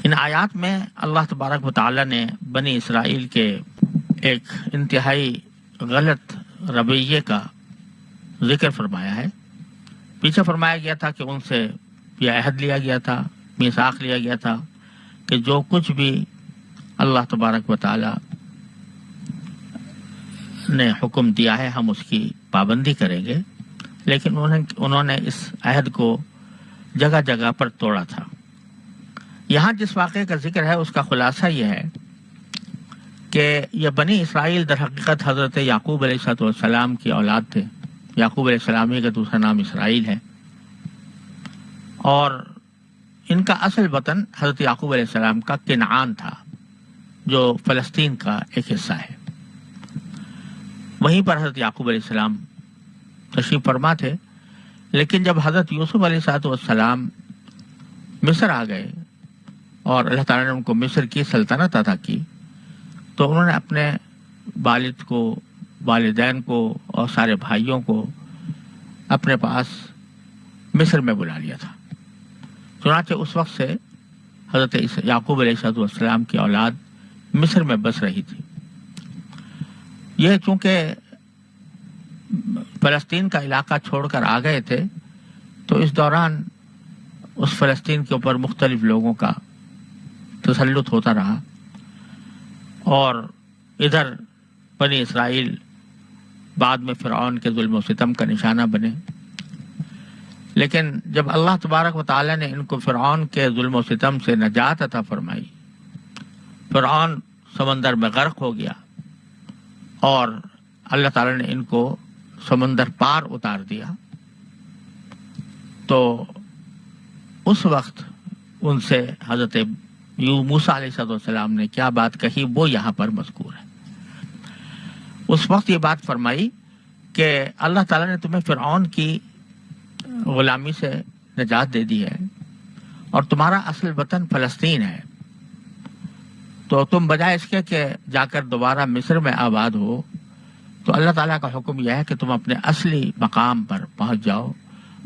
ان آیات میں اللہ تبارک و تعالی نے بنی اسرائیل کے ایک انتہائی غلط رویے کا ذکر فرمایا ہے۔ پیچھے فرمایا گیا تھا کہ ان سے یہ عہد لیا گیا تھا، میثاق لیا گیا تھا کہ جو کچھ بھی اللہ تبارک و تعالی نے حکم دیا ہے ہم اس کی پابندی کریں گے، لیکن انہوں نے اس عہد کو جگہ جگہ پر توڑا تھا۔ یہاں جس واقعے کا ذکر ہے اس کا خلاصہ یہ ہے کہ یہ بنی اسرائیل در حقیقت حضرت یعقوب علیہ السلام کی اولاد تھے۔ یعقوب علیہ السلام کا دوسرا نام اسرائیل ہے، اور ان کا اصل وطن حضرت یعقوب علیہ السلام کا کنعان تھا، جو فلسطین کا ایک حصہ ہے۔ وہیں پر حضرت یعقوب علیہ السلام تشریف فرما تھے، لیکن جب حضرت یوسف علیہ السلام مصر آ گئے اور اللہ تعالیٰ نے ان کو مصر کی سلطنت عطا کی، تو انہوں نے اپنے والد کو، والدین کو اور سارے بھائیوں کو اپنے پاس مصر میں بلا لیا تھا۔ چنانچہ اس وقت سے حضرت یعقوب علیہ السلام کی اولاد مصر میں بس رہی تھی۔ یہ چونکہ فلسطین کا علاقہ چھوڑ کر آ گئے تھے، تو اس دوران اس فلسطین کے اوپر مختلف لوگوں کا تسلط ہوتا رہا، اور ادھر بنی اسرائیل بعد میں فرعون کے ظلم و ستم کا نشانہ بنے۔ لیکن جب اللہ تبارک و تعالی نے ان کو فرعون کے ظلم و ستم سے نجات عطا فرمائی، فرعون سمندر میں غرق ہو گیا اور اللہ تعالی نے ان کو سمندر پار اتار دیا، تو اس وقت ان سے حضرت موسیٰ علیہ السلام نے کیا بات کہی وہ یہاں پر مذکور ہے۔ اس وقت یہ بات فرمائی کہ اللہ تعالیٰ نے تمہیں فرعون کی غلامی سے نجات دے دی ہے، اور تمہارا اصل وطن فلسطین ہے، تو تم بجائے اس کے کہ جا کر دوبارہ مصر میں آباد ہو، تو اللہ تعالیٰ کا حکم یہ ہے کہ تم اپنے اصلی مقام پر پہنچ جاؤ،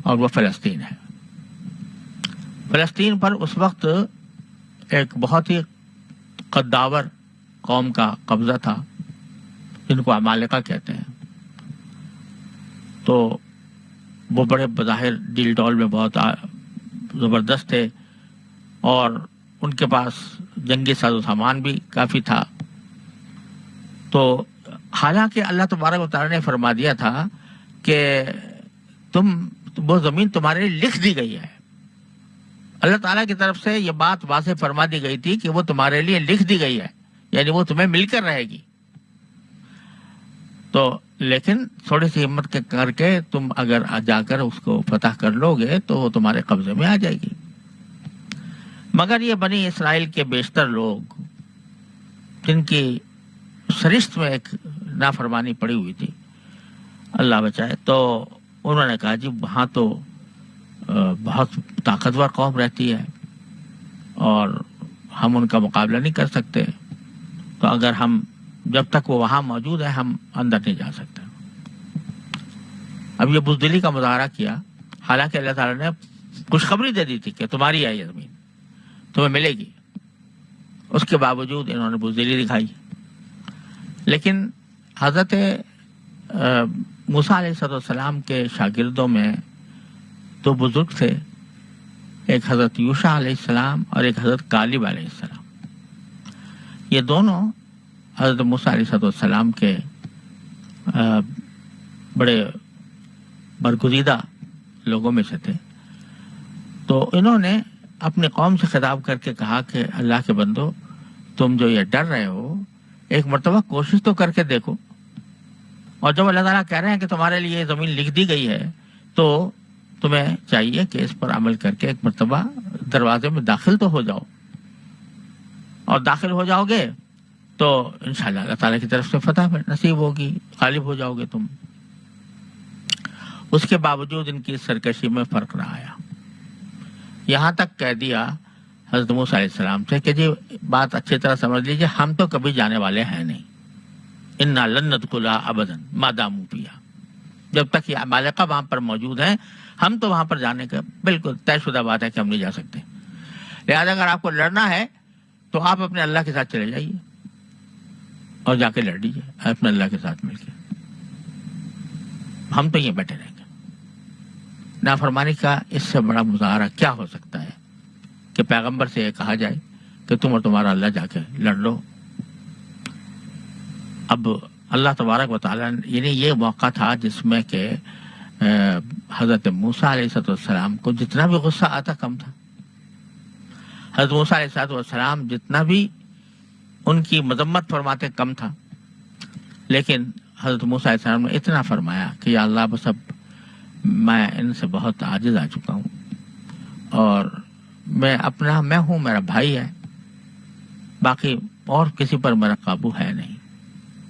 اور وہ فلسطین ہے۔ فلسطین پر اس وقت ایک بہت ہی قداور قوم کا قبضہ تھا، جن کو عمالقہ کہتے ہیں۔ تو وہ بڑے بظاہر ڈیل ڈول میں بہت زبردست تھے، اور ان کے پاس جنگی ساز و سامان بھی کافی تھا۔ تو حالانکہ اللہ تبارک و تعالیٰ نے فرما دیا تھا کہ وہ زمین تمہارے لیے لکھ دی گئی ہے، اللہ تعالیٰ کی طرف سے یہ بات واضح فرما دی گئی تھی کہ وہ تمہارے لیے لکھ دی گئی ہے، یعنی وہ تمہیں مل کر رہے گی۔ تو لیکن تھوڑی سی ہمت کر کے تم اگر جا کر اس کو فتح کر لو گے تو وہ تمہارے قبضے میں آ جائے گی۔ مگر یہ بنی اسرائیل کے بیشتر لوگ، جن کی سرشت میں ایک نافرمانی پڑی ہوئی تھی، اللہ بچائے، تو انہوں نے کہا جی وہاں تو بہت طاقتور قوم رہتی ہے اور ہم ان کا مقابلہ نہیں کر سکتے، تو اگر ہم جب تک وہ وہاں موجود ہے ہم اندر نہیں جا سکتے۔ اب یہ بزدلی کا مظاہرہ کیا، حالانکہ اللہ تعالیٰ نے خوشخبری دے دی تھی کہ تمہاری ہے یہ زمین، تمہیں ملے گی، اس کے باوجود انہوں نے بزدلی دکھائی۔ لیکن حضرت موسیٰ علیہ السلام کے شاگردوں میں دو بزرگ تھے، ایک حضرت یوشع علیہ السلام اور ایک حضرت کالب علیہ السلام۔ یہ دونوں حضرت موسیٰ علیہ السلام کے بڑے برگزیدہ لوگوں میں سے تھے۔ تو انہوں نے اپنی قوم سے خطاب کر کے کہا کہ اللہ کے بندو، تم جو یہ ڈر رہے ہو، ایک مرتبہ کوشش تو کر کے دیکھو، اور جب اللہ تعالیٰ کہہ رہے ہیں کہ تمہارے لیے یہ زمین لکھ دی گئی ہے، تو تمہیں چاہیے کہ اس پر عمل کر کے ایک مرتبہ دروازے میں داخل تو ہو جاؤ، اور داخل ہو جاؤ گے تو انشاءاللہ اللہ تعالیٰ کی طرف سے فتح نصیب ہوگی، غالب ہو جاؤ گے تم۔ اس کے باوجود ان کی سرکشی میں فرق نہ آیا، یہاں تک کہہ دیا حضرت موسیٰ علیہ السلام سے کہ جی بات اچھی طرح سمجھ لیجیے، ہم تو کبھی جانے والے ہیں نہیں، انا لن ندخلها ابدا ما داموا فیہا، جب تک یہ عمالقہ وہاں پر موجود ہیں ہم تو وہاں پر جانے کا بالکل طے شدہ بات ہے کہ ہم نہیں جا سکتے۔ لہٰذا اگر آپ کو لڑنا ہے تو آپ اپنے اللہ کے ساتھ چلے جائیے اور جا کے لڑ لیجیے اپنے اللہ کے ساتھ مل کے. ہم تو یہ بیٹھے رہیں گے. نافرمانی کا اس سے بڑا مظاہرہ کیا ہو سکتا ہے کہ پیغمبر سے یہ کہا جائے کہ تم اور تمہارا اللہ جا کے لڑ لو. اب اللہ تبارک و تعالیٰ یعنی یہ موقع تھا جس میں کہ حضرت موسیٰ علیہ السلام کو جتنا بھی غصہ آتا کم تھا. حضرت موسیٰ علیہ السلام جتنا بھی ان کی مذمت فرماتے کم تھا. لیکن حضرت موسیٰ علیہ السلام نے اتنا فرمایا کہ یا اللہ بس اب میں ان سے بہت عاجز آ چکا ہوں اور میں ہوں، میرا بھائی ہے، باقی اور کسی پر میرا قابو ہے نہیں،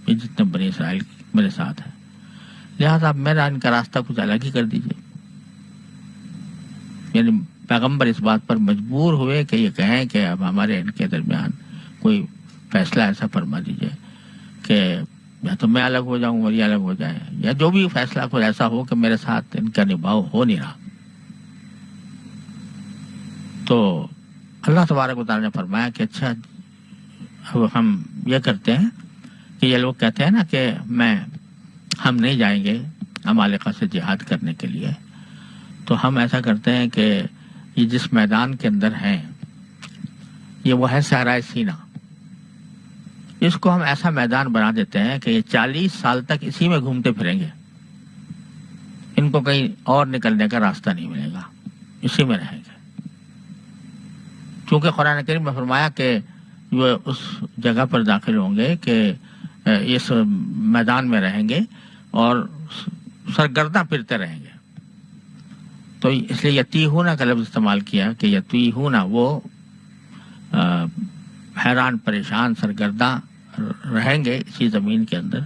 یہ جتنے بنی اسرائیل میرے ساتھ ہے، لہٰذا اب میرا ان کا راستہ کچھ الگ ہی کر دیجیے. یعنی پیغمبر اس بات پر مجبور ہوئے کہ یہ کہیں کہ اب ہمارے ان کے درمیان کوئی فیصلہ ایسا فرما دیجیے کہ یا تو میں الگ ہو جاؤں اور یہ الگ ہو جائے، یا جو بھی فیصلہ کوئی ایسا ہو کہ میرے ساتھ ان کا نبھاؤ ہو نہیں رہا. تو اللہ تبارک و تعالیٰ نے فرمایا کہ اچھا اب ہم یہ کرتے ہیں کہ یہ لوگ کہتے ہیں نا کہ ہم نہیں جائیں گے عمالقہ سے جہاد کرنے کے لیے، تو ہم ایسا کرتے ہیں کہ یہ جس میدان کے اندر ہیں یہ وہ ہے صحرائے سینا، اس کو ہم ایسا میدان بنا دیتے ہیں کہ یہ 40 سال تک اسی میں گھومتے پھریں گے، ان کو کہیں اور نکلنے کا راستہ نہیں ملے گا، اسی میں رہیں گے. کیونکہ قرآن کریم میں فرمایا کہ وہ اس جگہ پر داخل ہوں گے کہ اس میدان میں رہیں گے اور سرگرداں پھرتے رہیں گے. تو اس لیے یتیہونا کا لفظ استعمال کیا کہ یتیہونا وہ حیران پریشان سرگرداں رہیں گے اسی زمین کے اندر،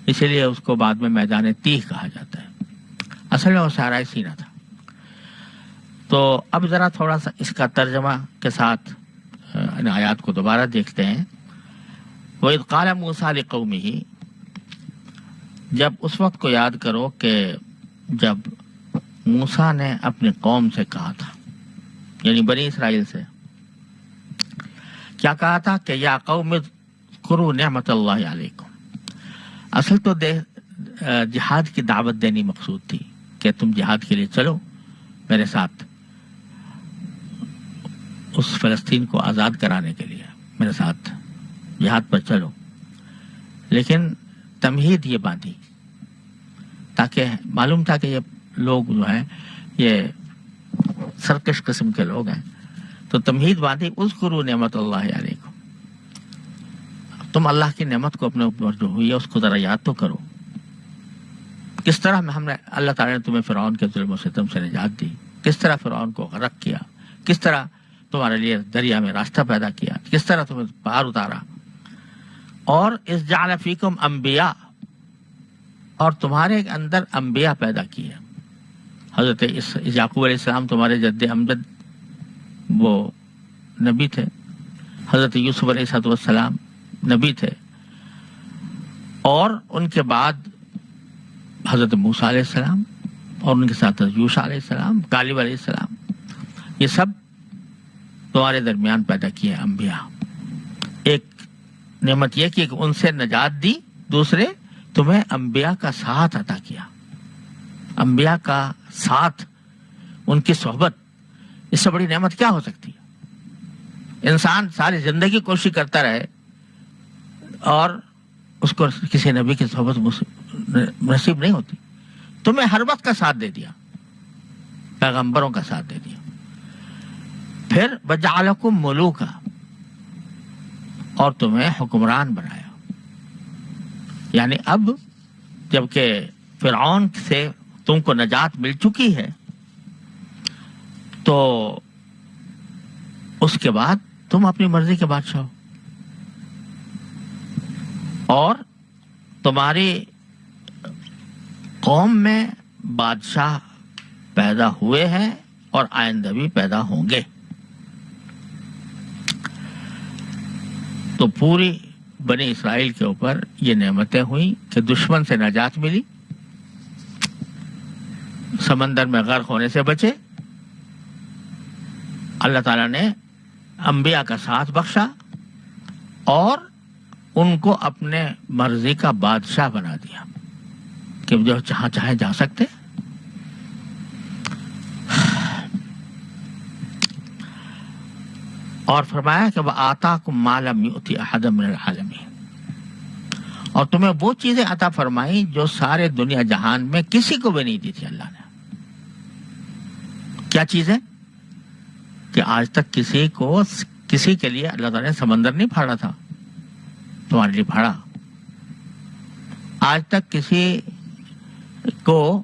اسی لیے اس کو بعد میں میدان تیہ کہا جاتا ہے. اصل میں وہ صحرائے سینا تھا. تو اب ذرا تھوڑا سا اس کا ترجمہ کے ساتھ ان آیات کو دوبارہ دیکھتے ہیں. وَإِذْ قَالَ مُوسَىٰ لِقَوْمِهِ، جب اس وقت کو یاد کرو کہ جب موسیٰ نے اپنی قوم سے کہا تھا، یعنی بنی اسرائیل سے کیا کہا تھا کہ یا قوم اذکروا نعمت اللہ علیکم. اصل تو جہاد کی دعوت دینی مقصود تھی کہ تم جہاد کے لیے چلو میرے ساتھ، اس فلسطین کو آزاد کرانے کے لیے میرے ساتھ جہاد پر چلو. لیکن تمہید یہ باندھی تاکہ معلوم تھا کہ یہ لوگ جو ہیں یہ سرکش قسم کے لوگ ہیں، تو تمہید باندھی اذکروا نعمت اللہ علیکم، تم اللہ کی نعمت کو اپنے اوپر جو ہوئی ہے اس کو ذرا یاد تو کرو. کس طرح ہم نے اللہ تعالیٰ نے تمہیں فرعون کے ظلم و ستم سے نجات دی، کس طرح فرعون کو غرق کیا، کس طرح تمہارے لیے دریا میں راستہ پیدا کیا، کس طرح تمہیں پار اتارا. اور اذ جعل فیکم انبیاء، اور تمہارے اندر انبیاء پیدا کیے. حضرت یعقوب علیہ السلام تمہارے جد امجد وہ نبی تھے، حضرت یوسف علیہ السلام نبی تھے، اور ان کے بعد حضرت موسیٰ علیہ السلام اور ان کے ساتھ یوشع علیہ السلام، کالب علیہ السلام، یہ سب تمہارے درمیان پیدا کیے انبیاء. ایک نعمت یہ کہ ان سے نجات دی، دوسرے تمہیں انبیاء کا ساتھ عطا کیا. انبیاء کا ساتھ، ان کی صحبت، اس سے بڑی نعمت کیا ہو سکتی ہے؟ انسان ساری زندگی کوشش کرتا رہے اور اس کو کسی نبی کی صحبت نصیب نہیں ہوتی. تمہیں ہر وقت کا ساتھ دے دیا، پیغمبروں کا ساتھ دے دیا. پھر وَجَعَلَكُمْ مُلُوكًا، اور تمہیں حکمران بنایا. یعنی اب جبکہ فرعون سے تم کو نجات مل چکی ہے تو اس کے بعد تم اپنی مرضی کے بادشاہ ہو، اور تمہاری قوم میں بادشاہ پیدا ہوئے ہیں اور آئندہ بھی پیدا ہوں گے. تو پوری بنی اسرائیل کے اوپر یہ نعمتیں ہوئیں کہ دشمن سے نجات ملی، سمندر میں غرق ہونے سے بچے. اللہ تعالیٰ نے انبیاء کا ساتھ بخشا اور ان کو اپنے مرضی کا بادشاہ بنا دیا کہ جو جہاں چاہے جا سکتے. اور فرمایا کہ وَآتَاكُم مَّا لَمْ يُؤْتِ أَحَدًا مِّنَ الْعَالَمِينَ، اور تمہیں وہ چیزیں عطا فرمائی جو سارے دنیا جہان میں کسی کو بھی نہیں دی تھی اللہ نے. کیا چیزیں؟ کہ آج تک کسی کے لیے اللہ تعالیٰ نے سمندر نہیں پھاڑا تھا، تمہارے لیے پھاڑا. آج تک کسی کو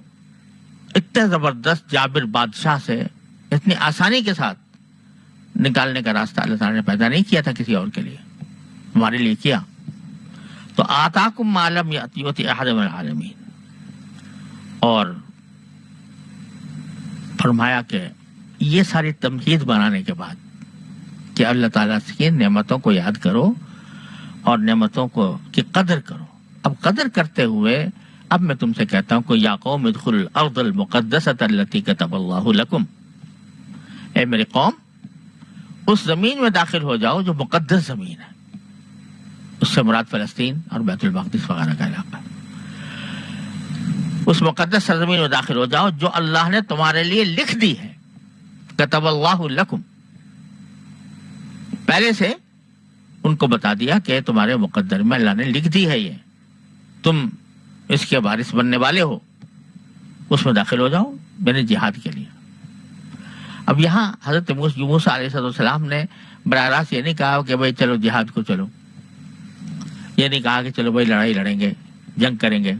اتنے زبردست جابر بادشاہ سے اتنی آسانی کے ساتھ نکالنے کا راستہ اللہ تعالیٰ نے پیدا نہیں کیا تھا کسی اور کے لیے، ہمارے لیے کیا. تو آتاکم ما لم یؤت احد من العالمین، اور فرمایا کہ یہ ساری تمہید بنانے کے بعد کہ اللہ تعالیٰ کی نعمتوں کو یاد کرو اور نعمتوں کی قدر کرو. اب قدر کرتے ہوئے اب میں تم سے کہتا ہوں کہ یا قوم ادخلوا الارض المقدسۃ التي كتب اللہ لکم، اے میری قوم اس زمین میں داخل ہو جاؤ جو مقدس زمین ہے. اس سے مراد فلسطین اور بیت المقدس وغیرہ کا علاقہ. اس مقدس سرزمین میں داخل ہو جاؤ جو اللہ نے تمہارے لیے لکھ دی ہے. کتب اللہ لکم، پہلے سے ان کو بتا دیا کہ تمہارے مقدر میں اللہ نے لکھ دی ہے، یہ تم اس کے وارث بننے والے ہو، اس میں داخل ہو جاؤ یعنی جہاد کے لیے. اب یہاں حضرت موسیٰ علیہ السلام نے براہ راست یہ نہیں کہا کہ بھائی چلو جہاد کو چلو، یہ نہیں کہا کہ چلو بھائی لڑائی لڑیں گے، جنگ کریں گے،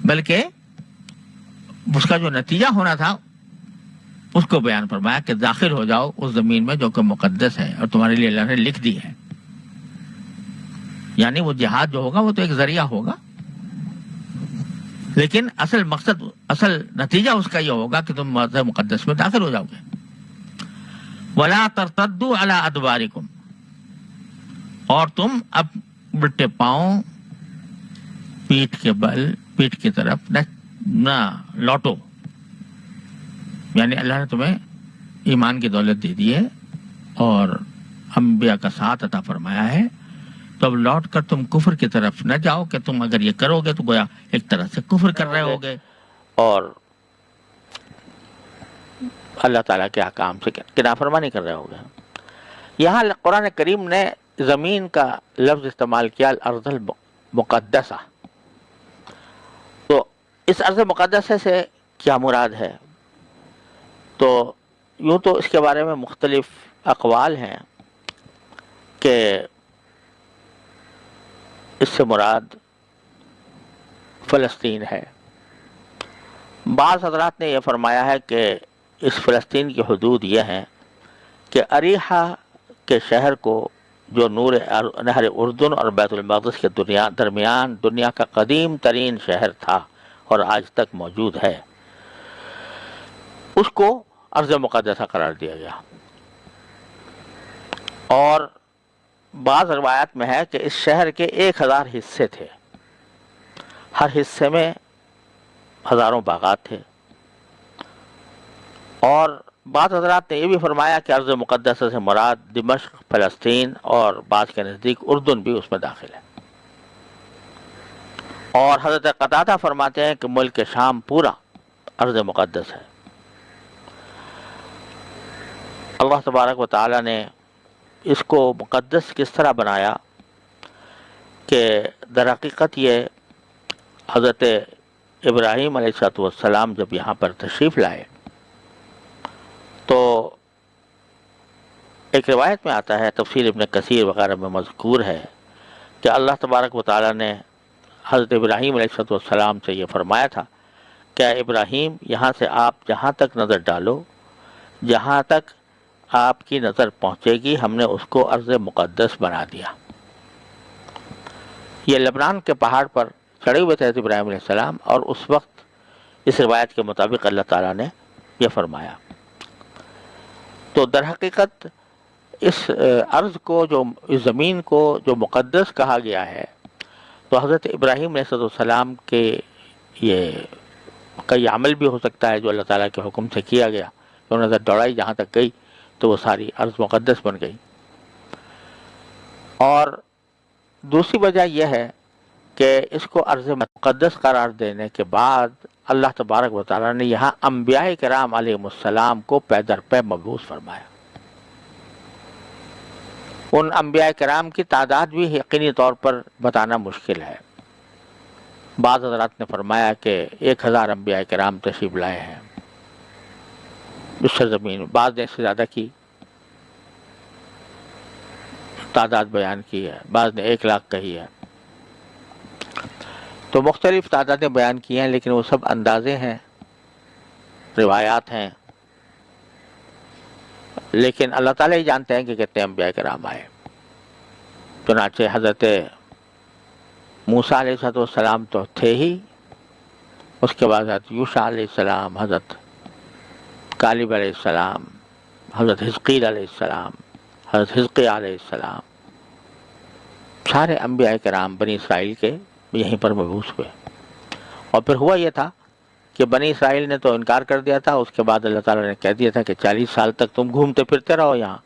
بلکہ اس کا جو نتیجہ ہونا تھا اس کو بیان فرمایا کہ داخل ہو جاؤ اس زمین میں جو کہ مقدس ہے اور تمہارے لیے اللہ نے لکھ دی ہے. یعنی وہ جہاد جو ہوگا وہ تو ایک ذریعہ ہوگا، لیکن اصل مقصد، اصل نتیجہ اس کا یہ ہوگا کہ تم مقدس میں داخل ہو جاؤ گے. وَلَا تَرْتَدُّوا عَلَىٰ أَدْبَارِكُمْ، اور تم اب الٹے پاؤں پیٹھ کی طرف نہ لوٹو. یعنی اللہ نے تمہیں ایمان کی دولت دے دی ہے اور انبیاء کا ساتھ عطا فرمایا ہے، تو اب لوٹ کر تم کفر کی طرف نہ جاؤ کہ تم اگر یہ کرو گے تو گویا ایک طرح سے کفر کر رہے ہوگے اور اللہ تعالیٰ کے احکام سے نافرمانی کر رہے ہوگے. یہاں قرآن کریم نے زمین کا لفظ استعمال کیا، الارض المقدسہ. تو اس ارض مقدسہ سے کیا مراد ہے؟ تو یوں تو اس کے بارے میں مختلف اقوال ہیں کہ اس سے مراد فلسطین ہے. بعض حضرات نے یہ فرمایا ہے کہ اس فلسطین کی حدود یہ ہیں کہ اریحہ کے شہر کو جو نہر اردن اور بیت المقدس کے درمیان دنیا کا قدیم ترین شہر تھا اور آج تک موجود ہے، اس کو ارض مقدسہ قرار دیا گیا. اور بعض روایات میں ہے کہ اس شہر کے 1000 حصے تھے، ہر حصے میں ہزاروں باغات تھے. اور بعض حضرات نے یہ بھی فرمایا کہ ارض مقدسہ سے مراد دمشق، فلسطین اور بعض کے نزدیک اردن بھی اس میں داخل ہے. اور حضرت قتادہ فرماتے ہیں کہ ملک شام پورا ارض مقدس ہے. اللہ تبارک و تعالی نے اس کو مقدس کس طرح بنایا کہ در حقیقت یہ حضرت ابراہیم علیہ السلام جب یہاں پر تشریف لائے تو ایک روایت میں آتا ہے، تفسیر ابن کثیر وغیرہ میں مذکور ہے کہ اللہ تبارک و تعالی نے حضرت ابراہیم علیہ السلام سے یہ فرمایا تھا کہ ابراہیم یہاں سے آپ جہاں تک نظر ڈالو، جہاں تک آپ کی نظر پہنچے گی ہم نے اس کو ارض مقدس بنا دیا. یہ لبنان کے پہاڑ پر چڑھے ہوئے تھے حضرت ابراہیم علیہ السلام، اور اس وقت اس روایت کے مطابق اللہ تعالیٰ نے یہ فرمایا. تو در حقیقت اس ارض کو، جو اس زمین کو جو مقدس کہا گیا ہے، تو حضرت ابراہیم علیہ السلام کے یہ کئی عمل بھی ہو سکتا ہے جو اللہ تعالیٰ کے حکم سے کیا گیا. تو نظر دوڑائی جہاں تک گئی تو وہ ساری ارض مقدس بن گئی. اور دوسری وجہ یہ ہے کہ اس کو ارض مقدس قرار دینے کے بعد اللہ تبارک و تعالیٰ نے یہاں انبیاء کرام علیہ السلام کو پے در پے مبعوث فرمایا. ان انبیاء کرام کی تعداد بھی یقینی طور پر بتانا مشکل ہے. بعض حضرات نے فرمایا کہ 1000 انبیاء کرام تشریف لائے ہیں اس سرزمین. بعض نے اس سے زیادہ کی تعداد بیان کی ہے، بعض نے 1,00,000 کہی ہے. تو مختلف تعدادیں بیان کی ہیں، لیکن وہ سب اندازے ہیں، روایات ہیں. لیکن اللہ تعالیٰ ہی جانتے ہیں کہ کتنے انبیاء کرام آئے. چنانچہ حضرت موسیٰ علیہ السلام تو تھے ہی، اس کے بعد حضرت یوشع علیہ السلام، حضرت کالب علیہ السلام، حضرت حزقیل علیہ السلام، حضرت حزقیہ علیہ السلام، سارے انبیاء کرام بنی اسرائیل کے یہیں پر مبعوث ہوئے. اور پھر ہوا یہ تھا کہ بنی اسرائیل نے تو انکار کر دیا تھا. اس کے بعد اللہ تعالیٰ نے کہہ دیا تھا کہ 40 سال تک تم گھومتے پھرتے رہو یہاں.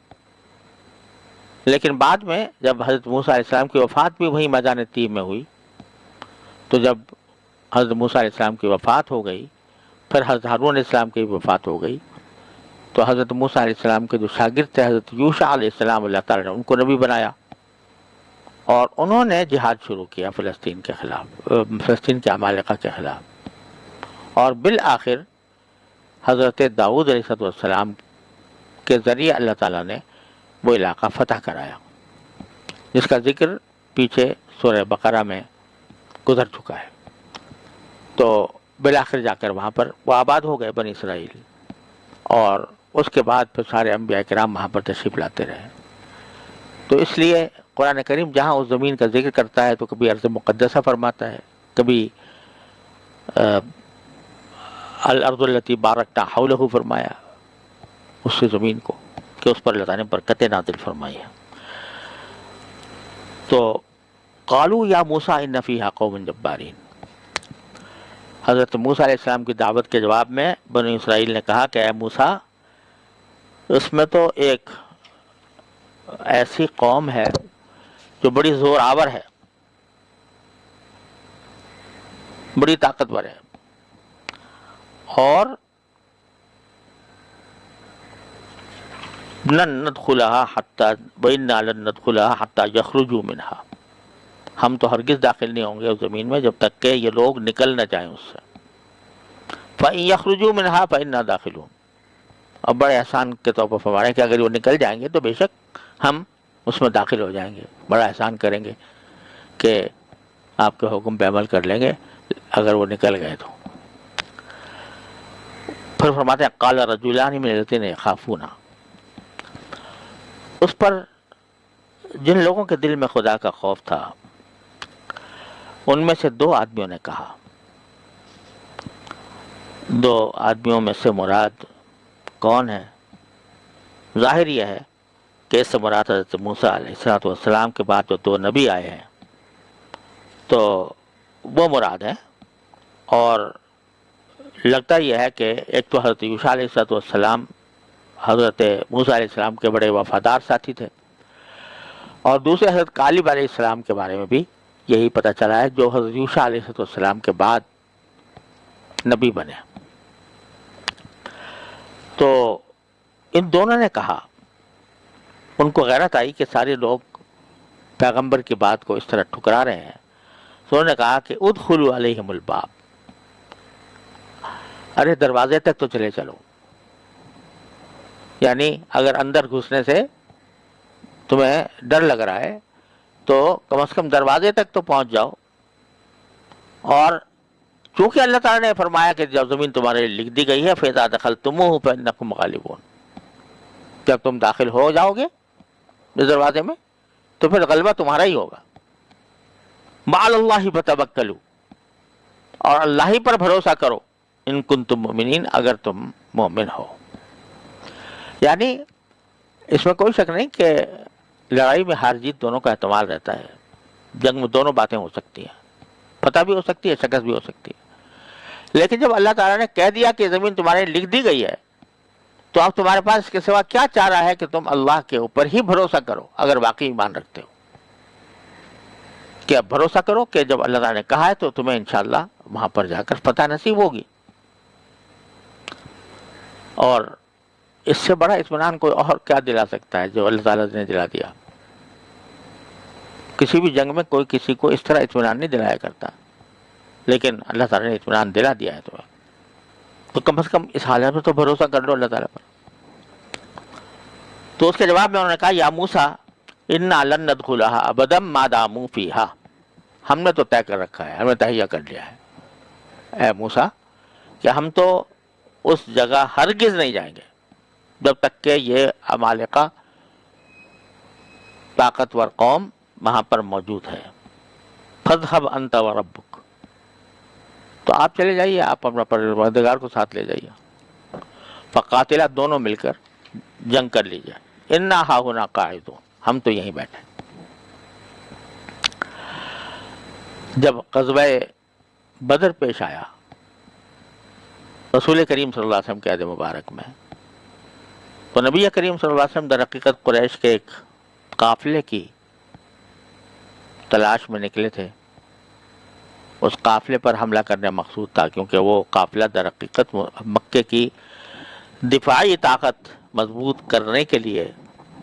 لیکن بعد میں جب حضرت موسیٰ علیہ السلام کی وفات بھی وہیں میدان طیب میں ہوئی، تو جب حضرت موسیٰ علیہ السلام کی وفات ہو گئی، پھر حضرت ہارون علیہ السلام کی بھی وفات ہو گئی، تو حضرت موسیٰ علیہ السلام کے جو شاگرد تھے حضرت یوشع علیہ السلام، اللہ تعالیٰ نے ان کو نبی بنایا اور انہوں نے جہاد شروع کیا فلسطین کے خلاف، فلسطین کے عمالقہ کے خلاف. اور بالآخر حضرت داؤد علیہ السلام کے ذریعے اللہ تعالیٰ نے وہ علاقہ فتح کرایا، جس کا ذکر پیچھے سورہ بقرہ میں گزر چکا ہے. تو بالآخر جا کر وہاں پر وہ آباد ہو گئے بنی اسرائیل، اور اس کے بعد پھر سارے انبیاء کرام وہاں پر تشریف لاتے رہے. تو اس لیے قرآن کریم جہاں اس زمین کا ذکر کرتا ہے تو کبھی ارض مقدسہ فرماتا ہے، کبھی الارض التی بارکنا حولہ فرمایا، اس سے زمین کو کہ اس پر اللہ تعالیٰ نے برکتیں نازل فرمائی ہیں. تو قالوا یا موسیٰ ان فیہا قوم جبارین، حضرت موسیٰ علیہ السلام کی دعوت کے جواب میں بنی اسرائیل نے کہا کہ اے موسیٰ، اس میں تو ایک ایسی قوم ہے جو بڑی زور آور ہے، بڑی طاقتور ہے، اور لن ندخلها حتی وإنا لن ندخلها حتی یخرجوا منها، ہم تو ہرگز داخل نہیں ہوں گے اس زمین میں جب تک کہ یہ لوگ نکل نہ جائیں اس سے. فإن یخرجوا منها فإنا داخلون، اب بڑے احسان کے طور پر فرما رہے ہیں کہ اگر وہ نکل جائیں گے تو بے شک ہم اس میں داخل ہو جائیں گے، بڑا احسان کریں گے کہ آپ کے حکم پہ عمل کر لیں گے اگر وہ نکل گئے تو. پھر فرماتے ہیں قال رجلان من الذین یخافون، اس پر جن لوگوں کے دل میں خدا کا خوف تھا ان میں سے 2 آدمیوں نے کہا. 2 آدمیوں میں سے مراد کون ہے؟ ظاہر یہ ہے کہ اس سے مراد حضرت موسیٰ علیہ السلام کے بعد جو 2 نبی آئے ہیں تو وہ مراد ہے. اور لگتا یہ ہے کہ ایک تو حضرت یوشع علیہ السلام حضرت موسیٰ علیہ السلام کے بڑے وفادار ساتھی تھے، اور دوسرے حضرت کالب علیہ السلام کے بارے میں بھی یہی پتہ چلا ہے جو حضرت یوشع علیہ السلام کے بعد نبی بنے. تو ان دونوں نے کہا، ان کو غیرت آئی کہ سارے لوگ پیغمبر کی بات کو اس طرح ٹھکرا رہے ہیں، تو انہوں نے کہا کہ ادخلوا علیہم الباب، ارے دروازے تک تو چلے چلو، یعنی اگر اندر گھسنے سے تمہیں ڈر لگ رہا ہے تو کم از کم دروازے تک تو پہنچ جاؤ. اور چونکہ اللہ تعالیٰ نے فرمایا کہ جب زمین تمہارے لیے لکھ دی گئی ہے فَإِذَا دَخَلْتُمُوهُ فَإِنَّكُمْ غَالِبُونَ، جب تم داخل ہو جاؤ گے اس دروازے میں تو پھر غلبہ تمہارا ہی ہوگا. وَعَلَى اللَّهِ فَتَوَكَّلُوا، اور اللہ ہی پر بھروسہ کرو، ان کنتم مؤمنین، اگر تم مومن ہو. یعنی اس میں کوئی شک نہیں کہ لڑائی میں ہار جیت دونوں کا احتمال رہتا ہے، جنگ میں دونوں باتیں ہو سکتی ہیں، فتح بھی ہو سکتی ہے، شکست بھی ہو سکتی ہے. لیکن جب اللہ تعالیٰ نے کہہ دیا کہ زمین تمہارے لکھ دی گئی ہے تو اب تمہارے پاس اس کے سوا کیا چارہ ہے کہ تم اللہ کے اوپر ہی بھروسہ کرو اگر واقعی ایمان رکھتے ہو، کہ اب بھروسہ کرو کہ جب اللہ تعالیٰ نے کہا ہے تو تمہیں انشاءاللہ وہاں پر جا کر فتح نصیب ہوگی۔ اور اس سے بڑا اطمینان کوئی اور کیا دلا سکتا ہے جو اللہ تعالیٰ نے دلا دیا؟ کسی بھی جنگ میں کوئی کسی کو اس طرح اطمینان نہیں دلایا کرتا، لیکن اللہ تعالیٰ نے اطمینان دلا دیا ہے تمہیں، تو کم از کم اس حالت میں تو بھروسہ کر لو اللہ تعالیٰ پر۔ تو اس کے جواب میں انہوں نے کہا یا موسیٰ انا لن ندخلها ابدا ما داموا فیہا، ہم نے تو طے کر رکھا ہے، ہم نے تہیہ کر لیا ہے اے موسیٰ کہ ہم تو اس جگہ ہرگز نہیں جائیں گے جب تک کہ یہ عمالقہ طاقتور قوم وہاں پر موجود ہے۔ فاذهب انت وربک، تو آپ چلے جائیے، آپ اپنا پروردگار کو ساتھ لے جائیے، فقاتلا، دونوں مل کر جنگ کر لیجیے، انا ہاہنا قاعدون، ہم تو یہیں بیٹھے۔ جب غزوہ بدر پیش آیا رسول کریم صلی اللہ علیہ وسلم کے عہد مبارک میں، تو نبی کریم صلی اللہ علیہ وسلم در حقیقت قریش کے ایک قافلے کی تلاش میں نکلے تھے۔ اس قافلے پر حملہ کرنے مقصود تھا، کیونکہ وہ قافلہ در حقیقت مکے کی دفاعی طاقت مضبوط کرنے کے لیے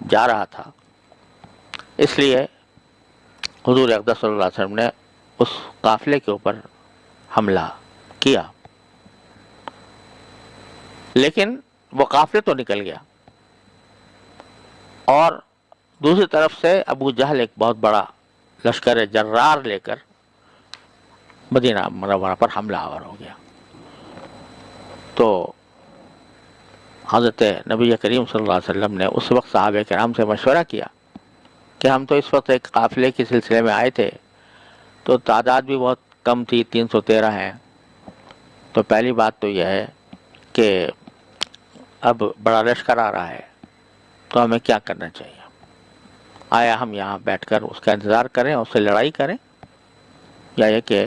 جا رہا تھا۔ اس لیے حضور اقدس صلی اللہ علیہ وسلم نے اس قافلے کے اوپر حملہ کیا، لیکن وہ قافلے تو نکل گیا، اور دوسری طرف سے ابو جہل ایک بہت بڑا لشکر جرار لے کر مدینہ منورہ پر حملہ آور ہو گیا۔ تو حضرت نبی کریم صلی اللہ علیہ وسلم نے اس وقت صحابہ کرام سے مشورہ کیا کہ ہم تو اس وقت ایک قافلے کے سلسلے میں آئے تھے، تو تعداد بھی بہت کم تھی، 313 ہیں، تو پہلی بات تو یہ ہے کہ اب بڑا لشکر آ رہا ہے، تو ہمیں کیا کرنا چاہیے؟ آیا ہم یہاں بیٹھ کر اس کا انتظار کریں، اس سے لڑائی کریں، یا یہ کہ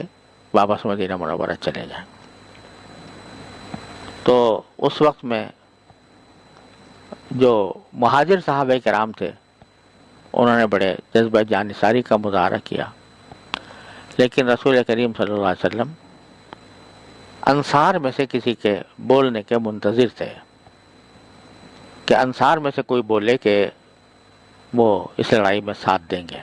واپس مدینہ منورہ چلے جائیں؟ تو اس وقت میں جو مہاجر صحابہ کرام تھے انہوں نے بڑے جذبہ جانثاری کا مظاہرہ کیا، لیکن رسول کریم صلی اللہ علیہ وسلم انصار میں سے کسی کے بولنے کے منتظر تھے کہ انصار میں سے کوئی بولے کہ وہ اس لڑائی میں ساتھ دیں گے،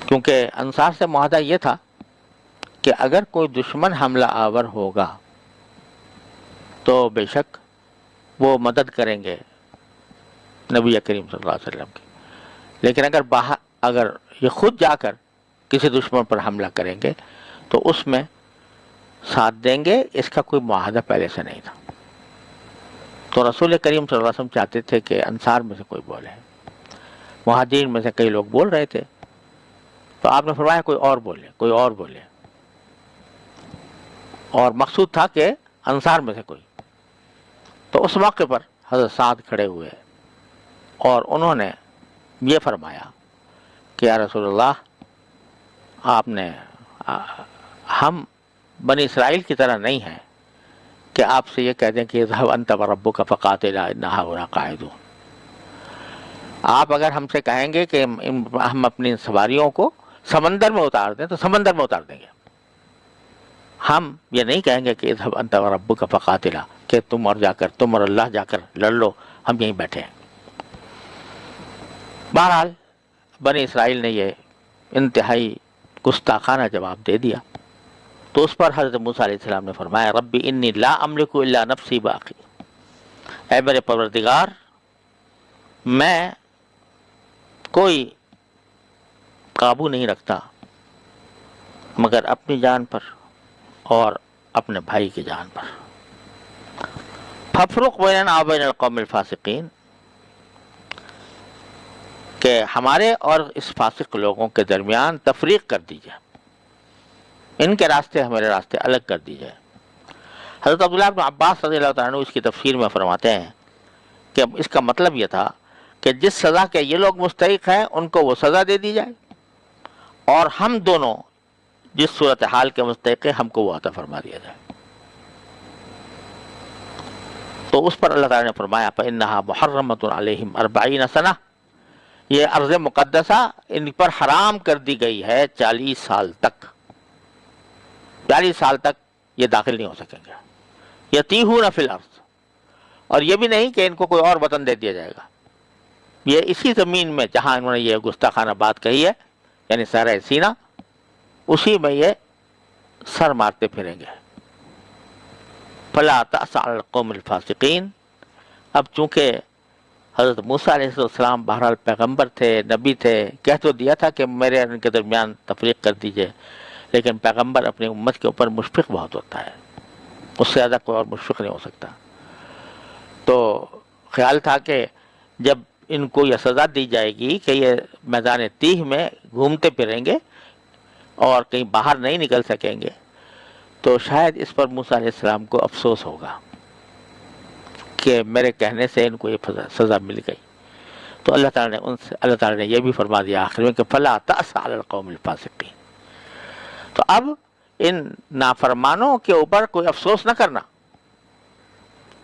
کیونکہ انصار سے معاہدہ یہ تھا کہ اگر کوئی دشمن حملہ آور ہوگا تو بے شک وہ مدد کریں گے نبی کریم صلی اللہ علیہ وسلم کی، لیکن اگر یہ خود جا کر کسی دشمن پر حملہ کریں گے تو اس میں ساتھ دیں گے، اس کا کوئی معاہدہ پہلے سے نہیں تھا۔ تو رسول کریم صلی اللہ علیہ وسلم چاہتے تھے کہ انصار میں سے کوئی بولے، مہاجرین میں سے کئی لوگ بول رہے تھے، تو آپ نے فرمایا کوئی اور بولے، کوئی اور بولے، اور مقصود تھا کہ انصار میں سے کوئی۔ تو اس موقع پر حضرت سعد کھڑے ہوئے اور انہوں نے یہ فرمایا کہ یا رسول اللہ، آپ نے ہم بنی اسرائیل کی طرح نہیں ہیں کہ آپ سے یہ کہہ دیں کہ اذهب انت وربک فقاتلا انا هاہنا قاعدون۔ آپ اگر ہم سے کہیں گے کہ ہم اپنی سواریوں کو سمندر میں اتار دیں تو سمندر میں اتار دیں گے، ہم یہ نہیں کہیں گے کہ اذهب انت وربک فقاتلا، کہ تم اور اللہ جا کر لڑ لو، ہم یہیں بیٹھے ہیں۔ بہرحال بنی اسرائیل نے یہ انتہائی گستاخانہ جواب دے دیا، تو اس پر حضرت موسیٰ علیہ السلام نے فرمایا ربی انی لا املک الا نفسی باقی، اے میرے پروردگار، میں کوئی قابو نہیں رکھتا مگر اپنی جان پر اور اپنے بھائی کی جان پر۔ فافرق بیننا وبین القوم الفاسقین، کہ ہمارے اور اس فاسق لوگوں کے درمیان تفریق کر دیجیے، ان کے راستے ہمارے راستے الگ کر دیجیے۔ حضرت عبداللہ بن عباس رضی اللہ تعالیٰ عنہ اس کی تفسیر میں فرماتے ہیں کہ اس کا مطلب یہ تھا کہ جس سزا کے یہ لوگ مستحق ہیں ان کو وہ سزا دے دی جائے، اور ہم دونوں جس صورتحال کے مستحق ہیں ہم کو وہ عطا فرما دیا جائے۔ تو اس پر اللہ تعالیٰ نے فرمایا فَإِنَّهَا مُحَرَّمَةٌ عَلَيْهِمْ 40 سنہ، یہ ارض مقدسہ ان پر حرام کر دی گئی ہے 40 سال تک، 40 سال تک یہ داخل نہیں ہو سکیں گے. یتیہون فی الارض، اور یہ بھی نہیں کہ ان کو کوئی اور وطن دے دیا جائے گا، یہ اسی زمین میں جہاں انہوں نے یہ گستاخانہ بات کہی ہے، یعنی صحرائے سینا، اسی میں یہ سر مارتے پھریں گے. فلا تأس علی القوم الفاسقین. اب چونکہ حضرت موسیٰ علیہ السلام بہرحال پیغمبر تھے، نبی تھے، کہہ تو دیا تھا کہ میرے اور ان کے درمیان تفریق کر دیجئے، لیکن پیغمبر اپنی امت کے اوپر مشفق بہت ہوتا ہے، اس سے زیادہ کوئی اور مشفق نہیں ہو سکتا. تو خیال تھا کہ جب ان کو یہ سزا دی جائے گی کہ یہ میدان تیہ میں گھومتے پھریں گے اور کہیں باہر نہیں نکل سکیں گے، تو شاید اس پر موسیٰ علیہ السلام کو افسوس ہوگا کہ میرے کہنے سے ان کو یہ سزا مل گئی. تو اللہ تعالیٰ نے یہ بھی فرما دیا آخر میں کہ فلا تأس علی القوم الفاسقین. تو اب ان نافرمانوں کے اوپر کوئی افسوس نہ کرنا،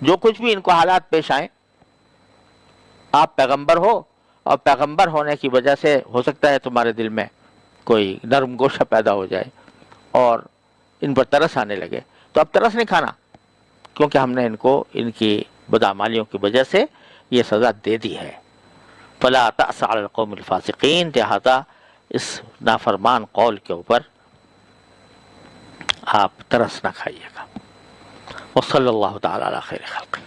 جو کچھ بھی ان کو حالات پیش آئیں. آپ پیغمبر ہو اور پیغمبر ہونے کی وجہ سے ہو سکتا ہے تمہارے دل میں کوئی نرم گوشہ پیدا ہو جائے اور ان پر ترس آنے لگے، تو اب ترس نہیں کھانا، کیونکہ ہم نے ان کو ان کی بدعمالیوں کی وجہ سے یہ سزا دے دی ہے. فلا تأس علی القوم الفاسقین. لہذا اس نافرمان قول کے اوپر آپ ترس نہ کھائیے گا. وصلی اللہ تعالی علی خیر خلقہ.